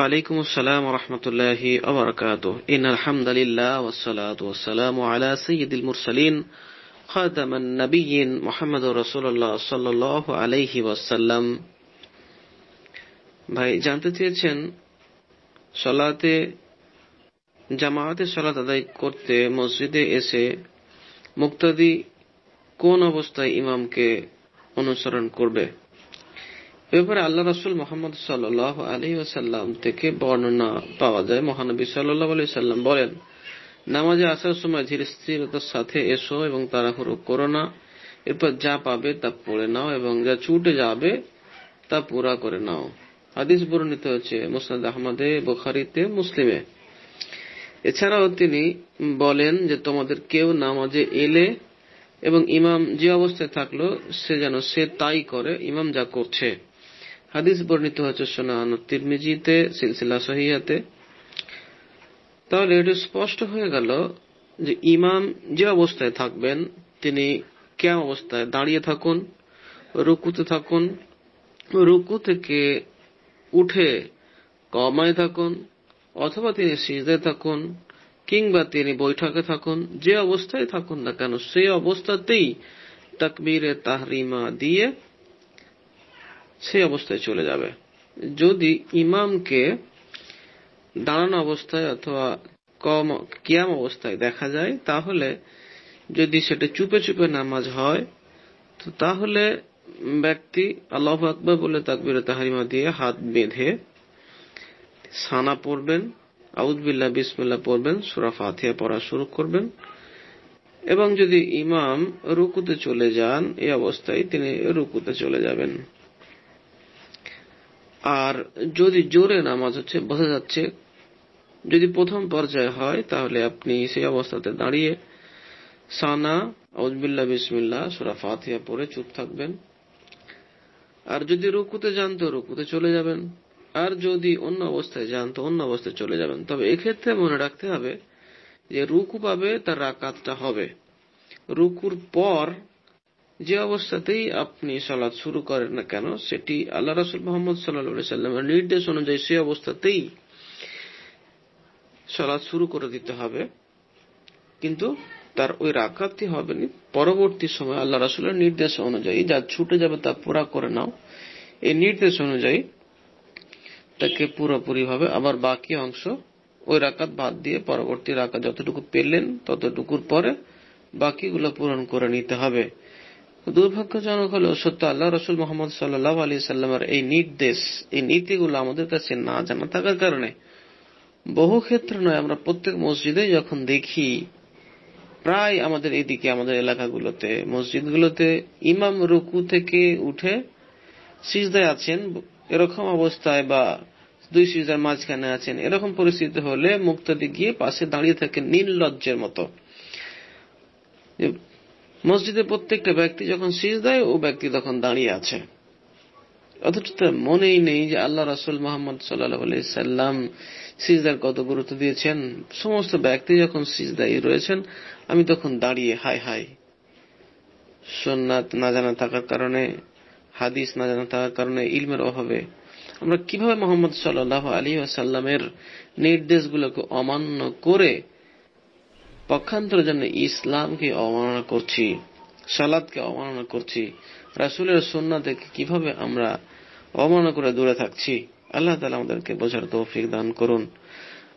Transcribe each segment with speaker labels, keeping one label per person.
Speaker 1: وعليكم السلام ورحمة الله وبركاته. إن الحمد لله والصلاة والسلام على سيد المرسلين خاتم النبيين محمد رسول الله صلى الله عليه وسلم. ভাই জানতে চেয়েছেন সালাতে জামাতে সালাত আদায় করতে মসজিদে এসে মুক্তাদি কোন অবস্থায় ইমামকে অনুসরণ করবে। এবারে আল্লাহ রাসূল মুহাম্মদ সাল্লাল্লাহু আলাইহি ওয়াসাল্লাম থেকে বর্ণনা পাওয়া যায়, মহানবী সাল্লাল্লাহু আলাইহি ওয়াসাল্লাম বলেন, নামাজে আসার সময় ধীর স্থিরতার সাথে এসো এবং তাড়াহুড়ো করো না। এরপর যা পাবে তা পড়ে নাও এবং যা ছুটে যাবে তা পুরা করে নাও। হাদিস বর্ণিত হয়েছে মুসনাদ আহমদে, বুখারীতে, মুসলিমে। এছাড়াও তিনি বলেন যে তোমাদের কেউ নামাজে এলে এবং ইমাম যে অবস্থায় থাকলো সে যেন সে তাই করে, ইমাম যা করছে। হাদিস বর্ণিত হয়েছে সুনান তিরমিজিতে, সিলসিলা সহিহাতে। তাহলে এটা স্পষ্ট হয়ে গেল যে ইমাম যে অবস্থায় থাকবেন তিনি কিয়াম অবস্থায় দাঁড়িয়ে থাকুন, রুকুতে থাকুন, রুকু থেকে উঠে কমায় থাকুন, অথবা তিনি সিজদায় থাকুন, কিংবা তিনি বৈঠকে থাকুন, যে অবস্থায় থাকুন না কেন সেই অবস্থাতেই তাকবীরে তাহরিমা দিয়ে সেই অবস্থায় চলে যাবে। যদি ইমামকে দাঁড়ানো অবস্থায় অথবা কিয়াম অবস্থায় দেখা যায়, তাহলে যদি সেটা চুপে চুপে নামাজ হয় তো তাহলে ব্যক্তি আল্লাহু আকবার বলে তাকবীরে তাহরিমা দিয়ে হাত বেঁধে সানা পড়বেন, আউযু বিল্লাহ বিসমিল্লাহ পড়বেন, সূরা ফাতিহা পড়া শুরু করবেন। এবং যদি ইমাম রুকুতে চলে যান এই অবস্থায় তিনি রুকুতে চলে যাবেন। আর যদি জোরে নামাজ হচ্ছে, বোঝা যাচ্ছে যদি প্রথম পর্যায়ে হয় তাহলে আপনি সেই অবস্থাতে দাঁড়িয়ে সানা, আউযু বিল্লাহ বিসমিল্লাহ, সূরা ফাতিহা পড়ে চুপ থাকবেন। আর যদি রুকুতে যান তো রুকুতে চলে যাবেন, আর যদি অন্য অবস্থায় যান তো অন্য অবস্থায় চলে যাবেন। তবে এক্ষেত্রে মনে রাখতে হবে যে রুকু পাবে তার রাকাতটা হবে। রুকুর পর যে অবস্থাতেই আপনি সালাত শুরু করেন না কেন সেটি আল্লাহ রাসূল মুহাম্মদ সাল্লাল্লাহু আলাইহি ওয়াসাল্লামের নির্দেশ অনুযায়ী সেই অবস্থাতেই সালাত শুরু করে দিতে হবে, কিন্তু তার ওই রাকাতটি হবে না পরবর্তী সময় আল্লাহ রাসূলের নির্দেশ অনুযায়ী। যা ছুটে যাবে তা পুরা করে নাও, এই নির্দেশ অনুযায়ী তাকে পুরোপুরি ভাবে আবার বাকি অংশ ওই রাকাত বাদ দিয়ে পরবর্তী রাকাত যতটুকু পেলেন ততটুকুর পরে বাকিগুলো পূরণ করে নিতে হবে। দুর্ভাগ্যজনক হলো সত্য, আল্লাহ রাসূল মুহাম্মদ সাল্লাল্লাহু আলাইহি সাল্লামের এই নির্দেশ, এই নীতিগুলো আমাদের কাছে না জানা থাকার কারণে বহু ক্ষেত্রে নয়, আমরা প্রত্যেক মসজিদে যখন দেখি, প্রায় আমাদের এদিকে আমাদের এলাকাগুলোতে মসজিদগুলোতে ইমাম রুকু থেকে উঠে সিজদায় আছেন এরকম অবস্থায় বা দুই সিজদার মাঝখানে আছেন, এরকম পরিস্থিতি হলে মুক্তাদি গিয়ে পাশে দাঁড়িয়ে থাকে নির্লজ্জের মতো। মসজিদে প্রত্যেকটা ব্যক্তি যখন সিজদায় ও ব্যক্তি তখন দাঁড়িয়ে আছে, অথচ তার মনেই নেই যে আল্লাহ রাসূল মুহাম্মদ সাল্লাল্লাহু আলাইহি সাল্লাম সিজদার কত গুরুত্ব দিয়েছেন। সমস্ত ব্যক্তি যখন সিজদায় রয়েছেন আমি তখন দাঁড়িয়ে হায় হায়। সুন্নাত না জানা থাকার কারণে, হাদিস না জানা থাকার কারণে, ইলমের অভাবে আমরা কিভাবে মুহাম্মদ সাল্লাল্লাহু আলাইহি ওয়াসাল্লামের নির্দেশগুলোকে অমান্য করে পক্ষান্তরের জন্য ইসলামকে অবমাননা করছি, সালাতকে অবমাননা করছি, রাসূলের সুন্নাতকে কিভাবে আমরা অবমাননা করে দূরে থাকছি। আল্লাহ তাআলা আমাদেরকে বোঝার তৌফিক দান করুন।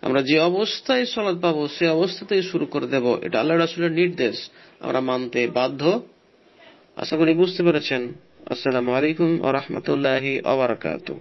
Speaker 1: আমরা যে অবস্থায় সালাত পাবো সে অবস্থাতেই শুরু করে দেব, এটা আল্লাহ রাসূলের নির্দেশ, আমরা মানতে বাধ্য। আশা করি বুঝতে পেরেছেন। আসসালামু আলাইকুম ওয়া রাহমাতুল্লাহি ওয়া বারাকাতুহু।